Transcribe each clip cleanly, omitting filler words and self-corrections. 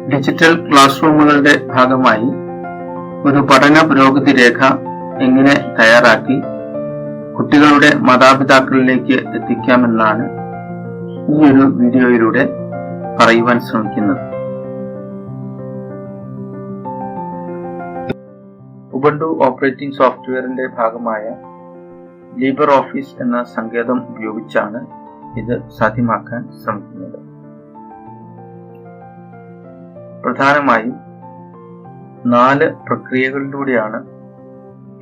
Digital class റൂമുകളുടെ ഭാഗമായി ഒരു പഠന പുരോഗതി രേഖ എങ്ങനെ തയ്യാറാക്കി കുട്ടികളുടെ മാതാപിതാക്കളിലേക്ക് എത്തിക്കാമെന്നാണ് ഈ ഒരു വീഡിയോയിലൂടെ പറയുവാൻ ശ്രമിക്കുന്നത്. ഉബുണ്ടു ഓപ്പറേറ്റിംഗ് സോഫ്റ്റ്വെയറിന്റെ ഭാഗമായ ലിബർ ഓഫീസ് എന്ന സങ്കേതം ഉപയോഗിച്ചാണ് ഇത് സാധ്യമാക്കാൻ ശ്രമിക്കുന്നത്. പ്രധാനമായും 4 പ്രക്രിയകളിലൂടെയാണ്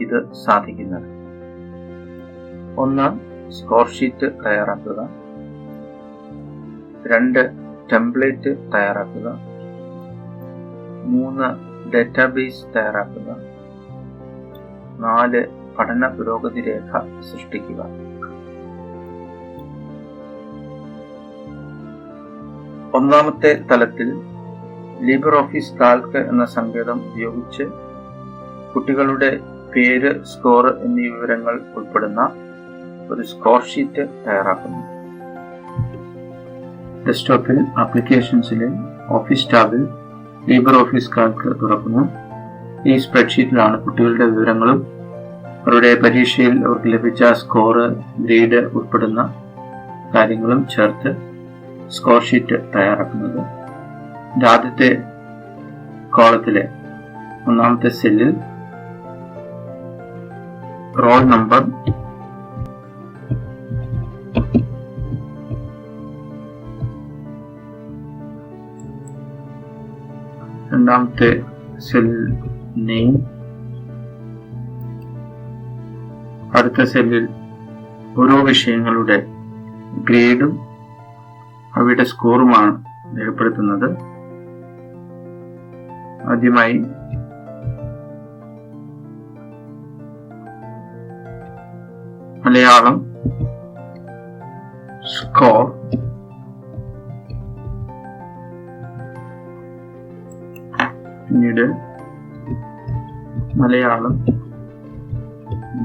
ഇത് സാധിക്കുന്നത്. 1. സ്കോർ ഷീറ്റ് തയ്യാറാക്കുക. 2. ടെംപ്ലേറ്റ് തയ്യാറാക്കുക. 3. ഡാറ്റാബേസ് തയ്യാറാക്കുക. 4. പഠന പുരോഗതി രേഖ സൃഷ്ടിക്കുക. ഒന്നാമത്തെ തലത്തിൽ ലിബർ ഓഫീസ് കാൽക്ക് എന്ന സങ്കേതം ഉപയോഗിച്ച് കുട്ടികളുടെ പേര്, സ്കോർ എന്നീ വിവരങ്ങൾ ഉൾപ്പെടുന്ന ഒരു സ്കോർ ഷീറ്റ് തയ്യാറാക്കുന്നു. ഡെസ്ക്ടോപ്പിൽ ആപ്ലിക്കേഷൻസിലെ ഓഫീസ് ടാബിൽ ലിബർ ഓഫീസ് കാൽക്ക് തുറക്കുന്നു. ഈ സ്പ്രെഡ്ഷീറ്റിലാണ് കുട്ടികളുടെ വിവരങ്ങളും അവരുടെ പരീക്ഷയിൽ അവർക്ക് ലഭിച്ച സ്കോർ, ഗ്രേഡ് ഉൾപ്പെടുന്ന കാര്യങ്ങളും ചേർത്ത് സ്കോർ ഷീറ്റ് തയ്യാറാക്കുന്നത്. ആദ്യത്തെ കോളത്തിലെ ഒന്നാമത്തെ സെല്ലിൽ റോൾ നമ്പർ, രണ്ടാമത്തെ സെല്ലിൽ നെയിം, അടുത്ത സെല്ലിൽ ഓരോ വിഷയങ്ങളുടെ ഗ്രേഡും അവയുടെ സ്കോറുമാണ് രേഖപ്പെടുത്തുന്നത്. ആദ്യമായി മലയാളം സ്കോർ, പിന്നീട് Malayalam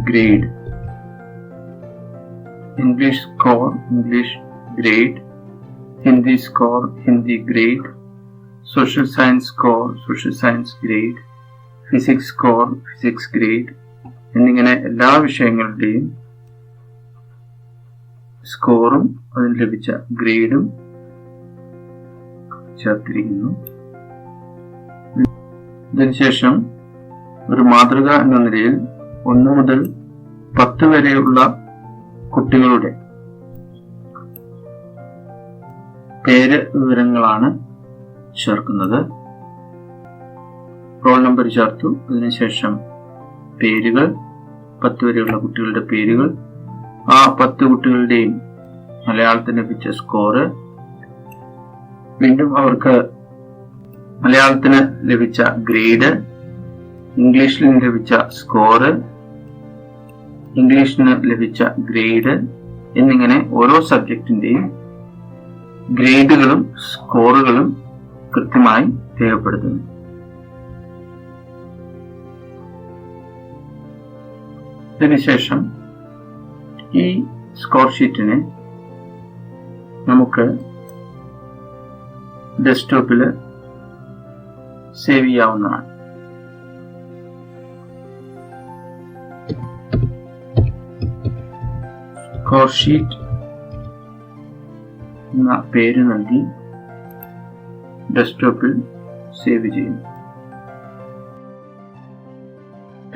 grade, English score, English grade, Hindi score, Hindi grade, social science score, social science grade, physics score, physics grade എന്നിങ്ങനെ എല്ലാ വിഷയങ്ങളുടെയും സ്കോറും അതിന് ലഭിച്ച ഗ്രേഡും ചേർത്തിരിക്കുന്നു. ഇതിനുശേഷം ഒരു മാതൃക എന്ന നിലയിൽ 1 മുതൽ 10 വരെയുള്ള കുട്ടികളുടെ പേര് വിവരങ്ങളാണ് ചേർക്കുന്നത്. റോൾ നമ്പർ ചേർത്തു. അതിനുശേഷം പേരുകൾ, 10 വരെയുള്ള കുട്ടികളുടെ പേരുകൾ, ആ 10 കുട്ടികളുടെയും മലയാളത്തിന് ലഭിച്ച സ്കോറ്, വീണ്ടും അവർക്ക് മലയാളത്തിന് ലഭിച്ച ഗ്രേഡ്, ഇംഗ്ലീഷിന് ലഭിച്ച സ്കോറ്, ഇംഗ്ലീഷിന് ലഭിച്ച ഗ്രേഡ് എന്നിങ്ങനെ ഓരോ സബ്ജക്റ്റിന്റെയും ഗ്രേഡുകളും സ്കോറുകളും കൃത്യമായി രേഖപ്പെടുത്തുന്നു. ഇതിനുശേഷം ഈ സ്കോർ ഷീറ്റിനെ നമുക്ക് ഡെസ്ക്ടോപ്പിൽ സേവ് ചെയ്യാവുന്നതാണ്. സ്കോർ ഷീറ്റ് എന്ന പേര് നൽകി ഡെസ്ക്ടോപ്പിൽ സേവ് ചെയ്യുന്നു.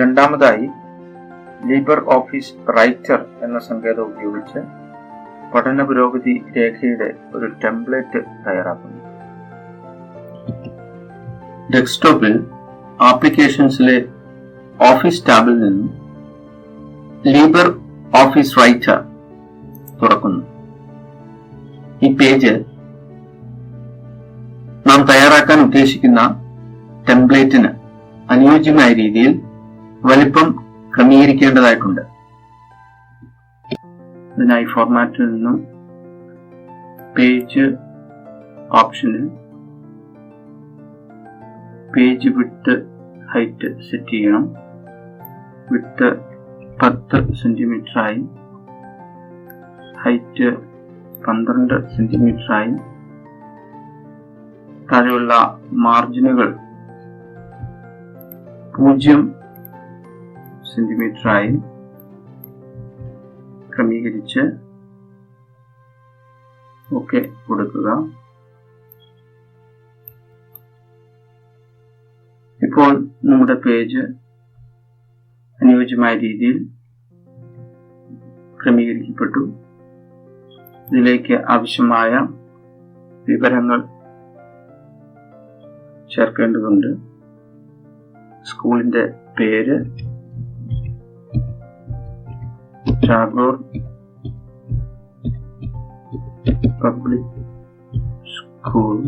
രണ്ടാമതായി ലിബർ ഓഫീസ് റൈറ്റർ എന്ന സങ്കേതം ഉപയോഗിച്ച് പഠന പുരോഗതി രേഖയുടെ ഒരു ടെംപ്ലേറ്റ് തയ്യാറാക്കുന്നു. ഡെസ്ക്ടോപ്പിൽ ആപ്ലിക്കേഷൻസിലെ ഓഫീസ് ടാബിൽ നിന്നും ലിബർ ഓഫീസ് റൈറ്റർ തുറക്കുന്നു. ഈ പേജ് നാം തയ്യാറാക്കാൻ ഉദ്ദേശിക്കുന്ന ടെംപ്ലേറ്റിന് അനുയോജ്യമായ രീതിയിൽ വലിപ്പം ക്രമീകരിക്കേണ്ടതായിട്ടുണ്ട്. ഇതിനായി ഫോർമാറ്റിൽ നിന്നും പേജ് ഓപ്ഷനിൽ പേജ് വിഡ്ത് ഹൈറ്റ് സെറ്റ് ചെയ്യണം. വിഡ്ത് 10 സെന്റിമീറ്ററായി, ഹൈറ്റ് 12 സെന്റിമീറ്ററായി, താഴെയുള്ള മാർജിനുകൾ 0 സെന്റിമീറ്ററായി ക്രമീകരിച്ച് ഓക്കെ കൊടുക്കുക. ഇപ്പോൾ നമ്മുടെ പേജ് അനുയോജ്യമായ രീതിയിൽ ക്രമീകരിക്കപ്പെട്ടു. ഇതിലേക്ക് ആവശ്യമായ വിവരങ്ങൾ ചേർക്കേണ്ടതുണ്ട്. സ്കൂളിന്റെ പേര് ടാഗോർ പബ്ലിക് സ്കൂൾ,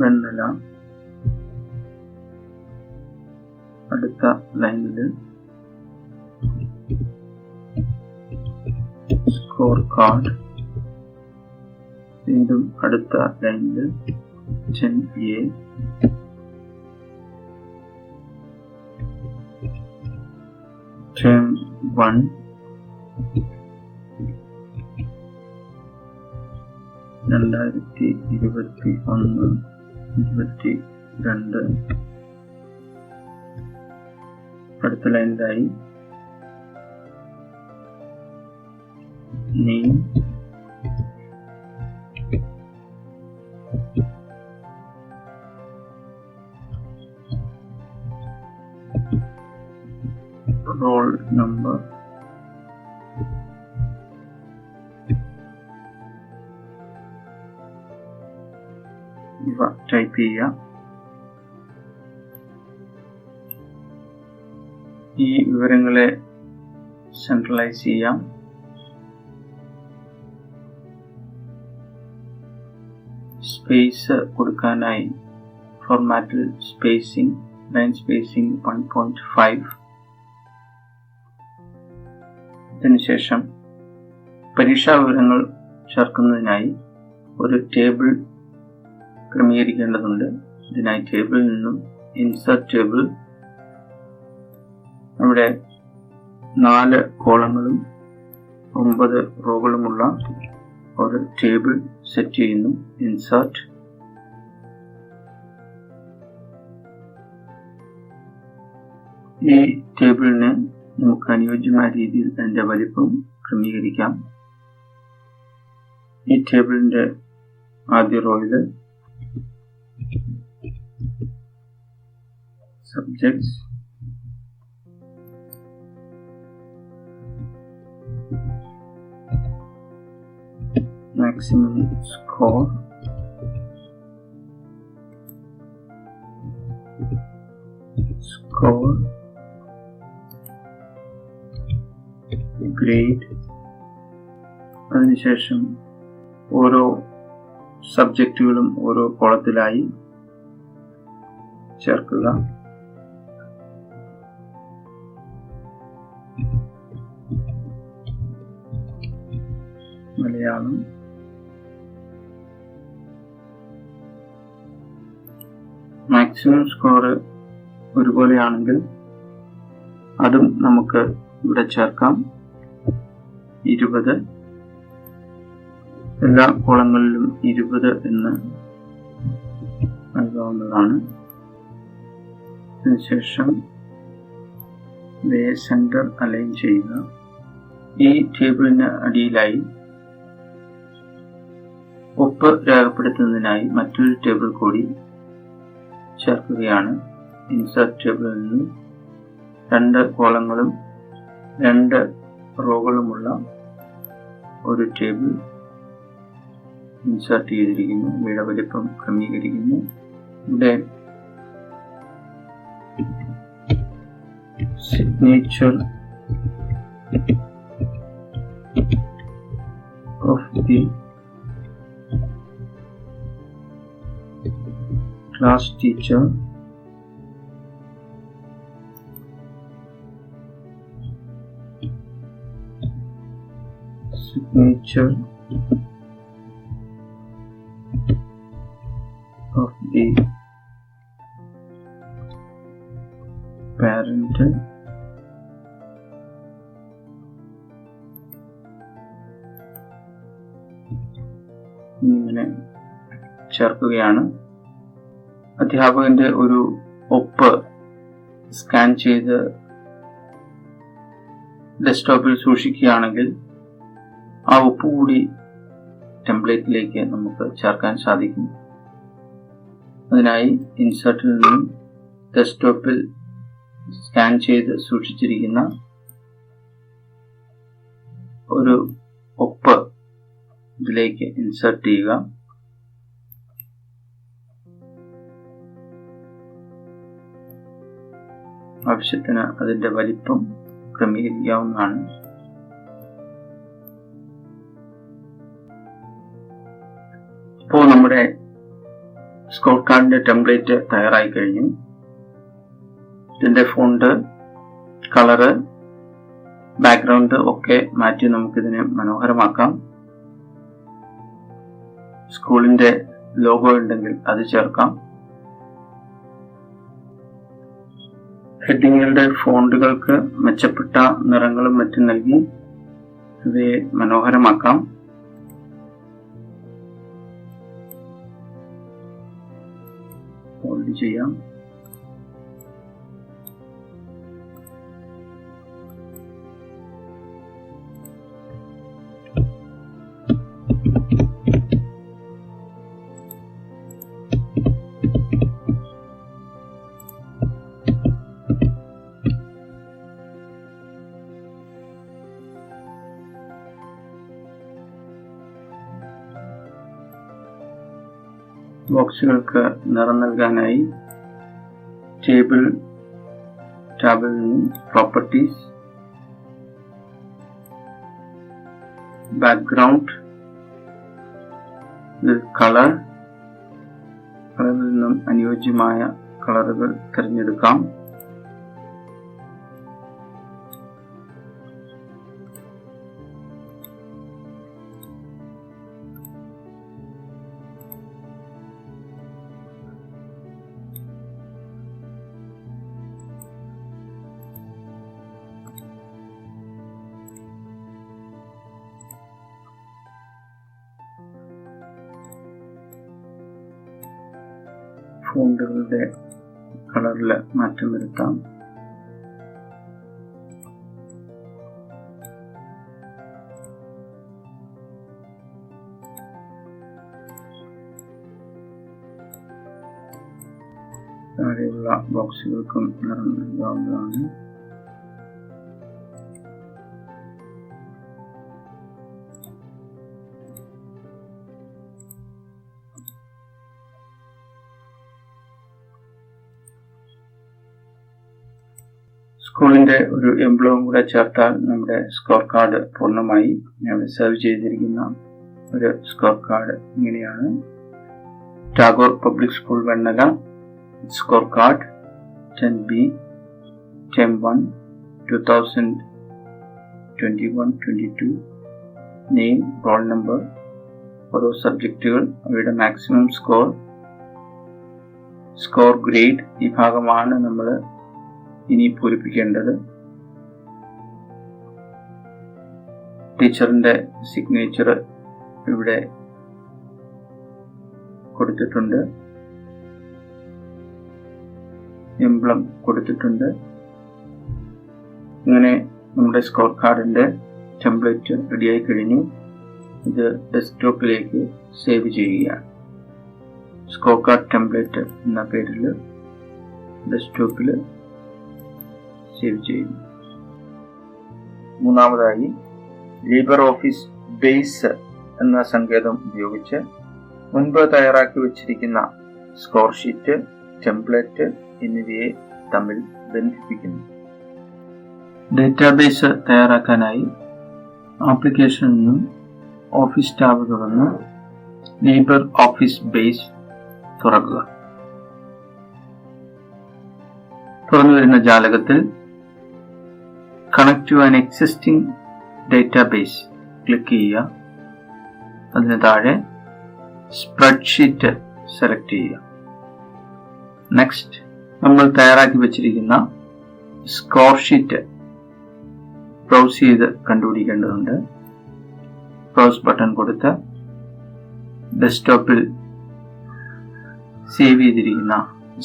വെണ്ണല. അടുത്ത ലൈനില് സ്കോർ കാർഡ്. വീണ്ടും അടുത്ത ലൈനില് 10A. ടേം 1 2021-22. അടുത്ത ലൈനിലായി നെയിം, റോൾ നമ്പർ, ഇവ ടൈപ്പ് ചെയ്യുക. ഈ വിവരങ്ങളെ സെൻട്രലൈസ് ചെയ്യാം. സ്പേസ് കൊടുക്കാനായി ഫോർമാറ്റിൽ സ്പേസിംഗ്, ലൈൻ സ്പേസിംഗ് 1.5. ഇതിനുശേഷം പരീക്ഷാ വിവരങ്ങൾ ചേർക്കുന്നതിനായി ഒരു ടേബിൾ ക്രമീകരിക്കേണ്ടതുണ്ട്. ഇതിനായി ടേബിളിൽ നിന്നും ഇൻസേർട്ട് ടേബിൾ, അവിടെ 4 കോളങ്ങളും 9 റോകളുമുള്ള ഒരു ടേബിൾ സെറ്റ് ചെയ്യുന്നു. ഇൻസേർട്ട്, ഈ ടേബിളിന് നമുക്ക് അനുയോജ്യമായ രീതിയിൽ അതിന്റെ വലിപ്പം ക്രമീകരിക്കാം. ഈ ടേബിളിന്റെ ആദ്യ റോയില് സബ്ജക്ട്സ്, maximum score, grade. അതിനുശേഷം ഓരോ സബ്ജക്റ്റുകളും ഓരോ കോളത്തിലായി ചേർക്കുക. മലയാളം, മാക്സിമം സ്കോർ ഒരുപോലെയാണെങ്കിൽ അതും നമുക്ക് ഇവിടെ ചേർക്കാം. 20, എല്ലാ കോളങ്ങളിലും 20 എന്ന് നൽകാവുന്നതാണ്. അതിനുശേഷം സെന്റർ അലൈൻ ചെയ്യുക. ഈ ടേബിളിന് അടിയിലായി ഒപ്പ് രേഖപ്പെടുത്തുന്നതിനായി മറ്റൊരു ടേബിൾ കൂടി ചേർക്കുകയാണ്. ഇൻസേർട്ട് ടേബിളിൽ നിന്ന് 2 കോളങ്ങളും 2 റോകളുമുള്ള ഒരു ടേബിൾ ഇൻസേർട്ട് ചെയ്തിരിക്കുന്നു. ഇവയുടെ വലിപ്പം ക്രമീകരിക്കുന്നു. ഇവിടെ signature of the class teacher, signature of the parent ഇങ്ങനെ ചേർക്കുകയാണ്. അധ്യാപകന്റെ ഒരു ഒപ്പ് സ്കാൻ ചെയ്ത് ഡെസ്ക്ടോപ്പിൽ സൂക്ഷിക്കുകയാണെങ്കിൽ ആ ഒപ്പ് കൂടി ടെംപ്ലേറ്റിലേക്ക് നമുക്ക് ചേർക്കാൻ സാധിക്കും. അതിനായി ഇൻസേർട്ടിൽ നിന്നും ഡെസ്ക്ടോപ്പിൽ സ്കാൻ ചെയ്ത് സൂക്ഷിച്ചിരിക്കുന്ന ഒരു ഒപ്പ് ഇതിലേക്ക് ഇൻസേർട്ട് ചെയ്യുക. ആവശ്യത്തിന് അതിന്റെ വലിപ്പം ക്രമീകരിക്കാവുന്നതാണ്. ഇപ്പോൾ നമ്മുടെ സ്കോർ കാർഡിന്റെ ടെംപ്ലേറ്റ് തയ്യാറായി കഴിഞ്ഞു. ഇതിന്റെ ഫോണ്ട്, കളറ്, ബാക്ക്ഗ്രൗണ്ട് ഒക്കെ മാറ്റി നമുക്കിതിനെ മനോഹരമാക്കാം. സ്കൂളിന്റെ ലോഗോ ഉണ്ടെങ്കിൽ അത് ചേർക്കാം. ഹെഡിങ്ങുകളുടെ ഫോണ്ടുകൾക്ക് മെച്ചപ്പെട്ട നിറങ്ങളും മറ്റും നൽകി ഇവയെ മനോഹരമാക്കാം. ഫോൾഡ് ചെയ്യാം. ബോക്സുകൾക്ക് നിറം നൽകാനായി ടാബിൽ നിന്നും പ്രോപ്പർട്ടീസ്, ബാക്ക്ഗ്രൗണ്ട്, കളറിൽ നിന്നും അനുയോജ്യമായ കളറുകൾ തിരഞ്ഞെടുക്കാം. ഫോണ്ടുകളുടെ കളറിൽ മാറ്റം വരുത്താം. താഴെയുള്ള ബോക്സുകൾക്കും നിറം നൽകാവുന്നതാണ്. സ്കൂളിന്റെ ഒരു എംബ്ലവും കൂടെ ചേർത്താൽ നമ്മുടെ സ്കോർ കാർഡ് പൂർണ്ണമായി. ഇവിടെ സേവ് ചെയ്തിരിക്കുന്ന ഒരു സ്കോർ കാർഡ് ഇങ്ങനെയാണ്. Tagore public school Vennala score card 10B Term 1 2021-22 name, roll number, ഓരോ സബ്ജക്റ്റുകൾ, അവയുടെ മാക്സിമം സ്കോർ ഗ്രേഡ്. ഈ ഭാഗമാണ് നമ്മൾ ഇനി പൂരിപ്പിക്കേണ്ടത്. ടീച്ചറിന്റെ സിഗ്നേച്ചർ ഇവിടെ കൊടുത്തിട്ടുണ്ട്, എംബ്ലം കൊടുത്തിട്ടുണ്ട്. ഇങ്ങനെ നമ്മുടെ സ്കോർ കാർഡിന്റെ ടെംപ്ലേറ്റ് റെഡിയായി കഴിഞ്ഞു. ഇത് ഡെസ്ക്ടോപ്പിലേക്ക് സേവ് ചെയ്യുകയാണ്. സ്കോർ കാർഡ് ടെംപ്ലേറ്റ് എന്ന പേരിൽ ഡെസ്ക്ടോപ്പിൽ സേവ് ചെയ്യുന്നു. മൂന്നാമതായി ലിബർ ഓഫീസ് ബേസ് എന്ന സങ്കേതം ഉപയോഗിച്ച് മുൻപ് തയ്യാറാക്കി വച്ചിരിക്കുന്ന സ്കോർ ഷീറ്റ്, ടെംപ്ലേറ്റ് എന്നിവയെ തമ്മിൽ ബന്ധിപ്പിക്കുന്നു. ഡേറ്റാബേസ് തയ്യാറാക്കാനായി ആപ്ലിക്കേഷനിൽ നിന്നും ഓഫീസ് ടാബ് തുറന്ന് ലിബർ ഓഫീസ് ബേസ് തുറക്കുക. തുറന്നു വരുന്ന ജാലകത്തിൽ connect to an existing database click ചെയ്യുക. അതിന് താഴെ സ്പ്രെഡ്ഷീറ്റ് സെലക്ട് ചെയ്യുക. നെക്സ്റ്റ്, നമ്മൾ തയ്യാറാക്കി വച്ചിരിക്കുന്ന സ്കോർ ഷീറ്റ് ബ്രൗസ് ചെയ്ത് കണ്ടുപിടിക്കേണ്ടതുണ്ട്. ബ്രൗസ് ബട്ടൺ കൊടുത്ത് ഡെസ്ക്ടോപ്പിൽ സേവ് ചെയ്തിരിക്കുന്ന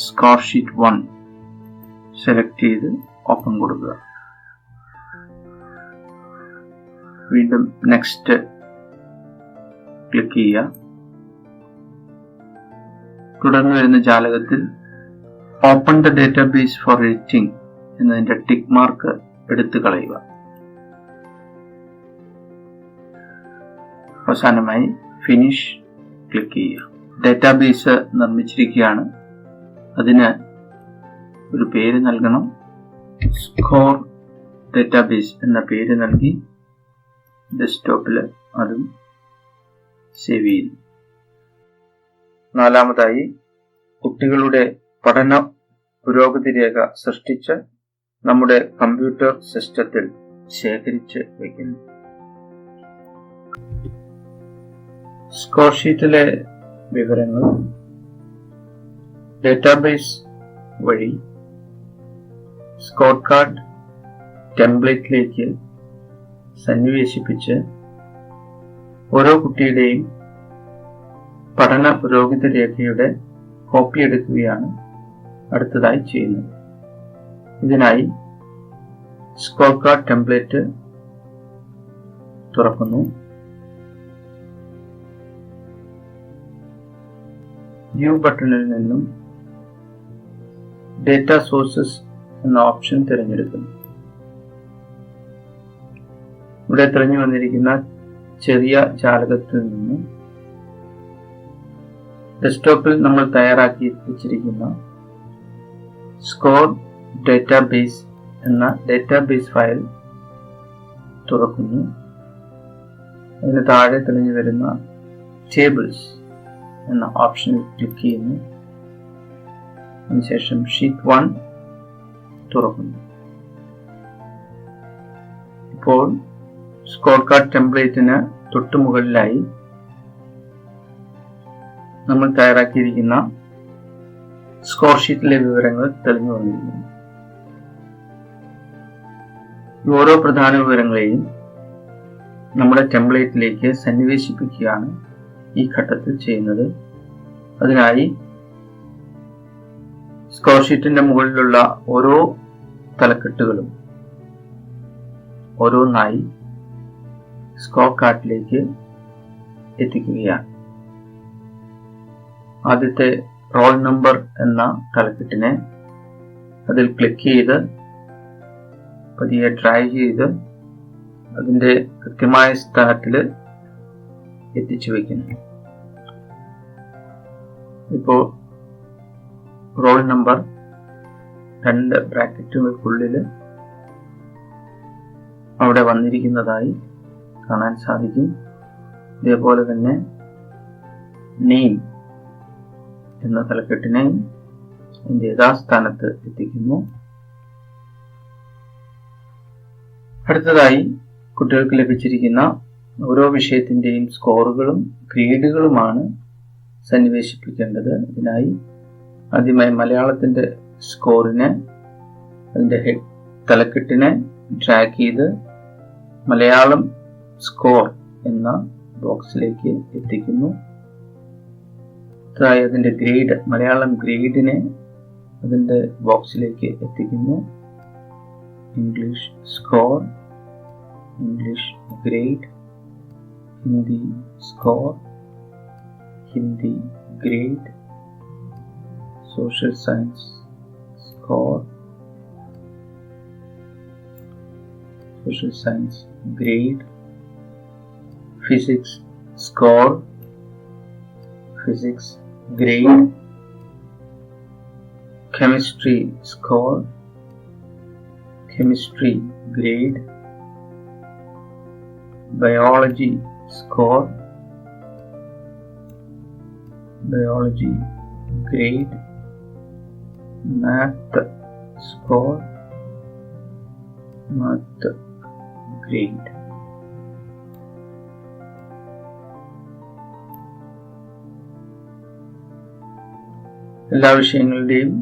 സ്കോർ ഷീറ്റ് 1 സെലക്ട് ചെയ്ത് ഓപ്പൺ കൊടുക്കുക. വീണ്ടും നെക്സ്റ്റ് ക്ലിക്ക് ചെയ്യുക. തുടർന്ന് വരുന്ന ജാലകത്തിൽ open the database for editing എന്നതിന്റെ ടിക്ക് മാർക്ക് എടുത്തു കളയുക. അവസാനമായി ഫിനിഷ് ക്ലിക്ക് ചെയ്യുക. ഡേറ്റാബേസ് നിർമ്മിച്ചിരിക്കുകയാണ്. അതിന് ഒരു പേര് നൽകണം. സ്കോർ ഡേറ്റാബേസ് എന്ന പേര് നൽകി ഡെസ്ക്ടോപ്പിൽ അതും സേവ് ചെയ്യുന്നു. നാലാമതായി കുട്ടികളുടെ പഠന പുരോഗതി രേഖ സൃഷ്ടിച്ച് നമ്മുടെ കമ്പ്യൂട്ടർ സിസ്റ്റത്തിൽ ശേഖരിച്ച് വയ്ക്കുന്നു. സ്കോർ ഷീറ്റിലെ വിവരങ്ങൾ ഡേറ്റാബേസ് വഴി സ്കോർ കാർഡ് ടെംപ്ലേറ്റിലേക്ക് സന്നിവേശിപ്പിച്ച് ഓരോ കുട്ടിയുടെയും പഠന പുരോഗതി രേഖയുടെ കോപ്പി എടുക്കുകയാണ് അടുത്തതായി ചെയ്യുന്നത്. ഇതിനായി സ്കോർ കാർഡ് ടെംപ്ലേറ്റ് തുറക്കുന്നു. വ്യൂ ബട്ടണിൽ നിന്നും ഡേറ്റ സോഴ്സസ് എന്ന ഓപ്ഷൻ തിരഞ്ഞെടുക്കുന്നു. ഇവിടെ തിരഞ്ഞു വന്നിരിക്കുന്ന ചെറിയ ജാലകത്തിൽ നിന്നും ഡെസ്ക്ടോപ്പിൽ നമ്മൾ തയ്യാറാക്കി വെച്ചിരിക്കുന്ന സ്കോർ ഡേറ്റാബേസ് എന്ന ഡേറ്റാബേസ് ഫയൽ തുറക്കുന്നു. അതിന് താഴെ തെളിഞ്ഞു വരുന്ന ടേബിൾസ് എന്ന ഓപ്ഷനിൽ ക്ലിക്ക് ചെയ്യുന്നു. അതിനുശേഷം ഷീറ്റ് 1 തുറക്കുന്നു. ഇപ്പോൾ സ്കോർ കാർഡ് ടെംപ്ലേറ്റിന് തൊട്ടുമുകളിലായി നമ്മൾ തയ്യാറാക്കിയിരിക്കുന്ന സ്കോർ ഷീറ്റിലെ വിവരങ്ങൾ തെളിഞ്ഞു വന്നിരിക്കുന്നു. ഓരോ പ്രധാന വിവരങ്ങളെയും നമ്മുടെ ടെംപ്ലേറ്റിലേക്ക് സന്നിവേശിപ്പിക്കുകയാണ് ഈ ഘട്ടത്തിൽ ചെയ്യുന്നത്. അതിനായി സ്കോർ ഷീറ്റിന്റെ മുകളിലുള്ള ഓരോ തലക്കെട്ടുകളും ഓരോന്നായി സ്കോർ കാർഡിലേക്ക് എത്തിക്കുകയാണ്. ആദ്യത്തെ റോൾ നമ്പർ എന്ന തലക്കെട്ടിനെ അതിൽ ക്ലിക്ക് ചെയ്ത് പതിയെ ഡ്രാഗ് ചെയ്ത് അതിന്റെ കൃത്യമായ സ്ഥാനത്തിൽ എത്തിച്ചു വയ്ക്കുന്നു. ഇപ്പോൾ റോൾ നമ്പർ 2 ബ്രാക്കറ്റുകൾക്കുള്ളിൽ അവിടെ വന്നിരിക്കുന്നതായി കാണാൻ സാധിക്കും. ഇതേപോലെ തന്നെ നെയിം എന്ന തലക്കെട്ടിനെ അതിന്റെ യഥാസ്ഥാനത്ത് എത്തിക്കുന്നു. അടുത്തതായി കുട്ടികൾക്ക് ലഭിച്ചിരിക്കുന്ന ഓരോ വിഷയത്തിന്റെയും സ്കോറുകളും ഗ്രേഡുകളുമാണ് സന്നിവേശിപ്പിക്കേണ്ടത്. ഇതിനായി ആദ്യമായി മലയാളത്തിന്റെ സ്കോറിനെ അതിന്റെ തലക്കെട്ടിനെ ഡ്രാഗ് ചെയ്ത് മലയാളം സ്കോർ എന്ന ബോക്സിലേക്ക് എത്തിക്കുന്നു. അടുത്തതായി അതിന്റെ ഗ്രേഡ് മലയാളം ഗ്രേഡിനെ അതിന്റെ ബോക്സിലേക്ക് എത്തിക്കുന്നു. English score, English grade, Hindi score, Hindi grade, social science score, social science grade, physics score, physics grade, chemistry score, chemistry grade, biology score, biology grade, math score, math grade. എല്ലാ വിഷയങ്ങളുടെയും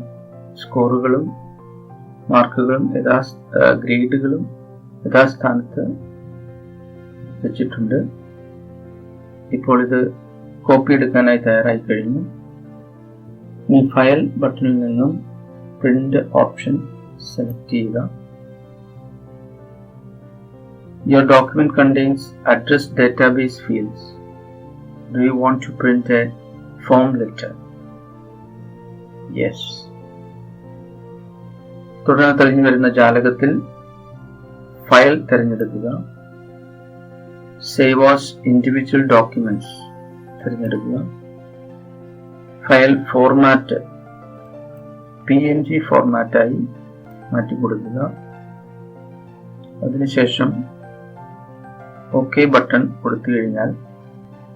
സ്കോറുകളും മാർക്കുകളും ഗ്രേഡുകളും യഥാസ്ഥാനത്ത് വെച്ചിട്ടുണ്ട്. ഇപ്പോൾ ഇത് കോപ്പി എടുക്കാനായി തയ്യാറായി കഴിഞ്ഞു. ഈ ഫയൽ ബട്ടണിൽ നിന്നും പ്രിന്റ് ഓപ്ഷൻ സെലക്ട് ചെയ്യുക. Your document contains address database fields. Do you want to print a form letter? Yes. തുടർന്ന് തെളിഞ്ഞു വരുന്ന ജാലകത്തിൽ ഫയൽ തിരഞ്ഞെടുക്കുക. Save as individual documents തിരഞ്ഞെടുക്കുക. File format PNG ഫോർമാറ്റായി മാറ്റിക്കൊടുക്കുക. അതിനുശേഷം OK ബട്ടൺ കൊടുത്തു കഴിഞ്ഞാൽ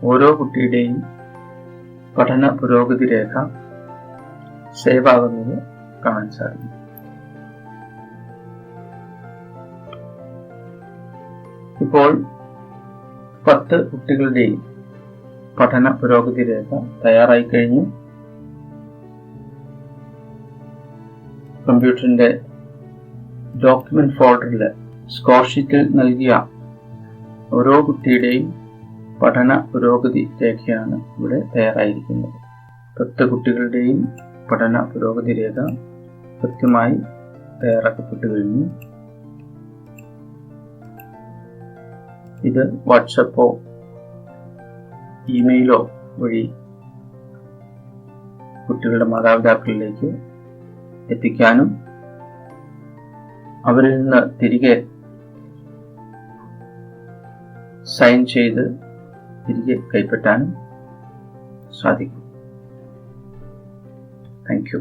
ഓരോ കുട്ടിയുടെയും പഠന പുരോഗതി രേഖ സേവ് ആകുന്നത് കാണാൻ സാധിക്കും. ഇപ്പോൾ 10 കുട്ടികളുടെയും പഠന പുരോഗതി രേഖ തയ്യാറായി കഴിഞ്ഞു. കമ്പ്യൂട്ടറിന്റെ ഡോക്യുമെന്റ് ഫോൾഡറിൽ സ്കോർ ഷീറ്റിൽ നൽകിയ ഓരോ കുട്ടിയുടെയും പഠന പുരോഗതി രേഖയാണ് ഇവിടെ തയ്യാറായിരിക്കുന്നത്. 10 കുട്ടികളുടെയും പഠന പുരോഗതി രേഖ കൃത്യമായി തയ്യാറാക്കപ്പെട്ടു കഴിഞ്ഞു. ഇത് വാട്സപ്പോ ഇമെയിലോ വഴി കുട്ടികളുടെ മാതാപിതാക്കളിലേക്ക് എത്തിക്കാനും അവരിൽ നിന്ന് തിരികെ സൈൻ ചെയ്ത് തിരികെ കൈപ്പറ്റാനും സാധിക്കും. Thank you.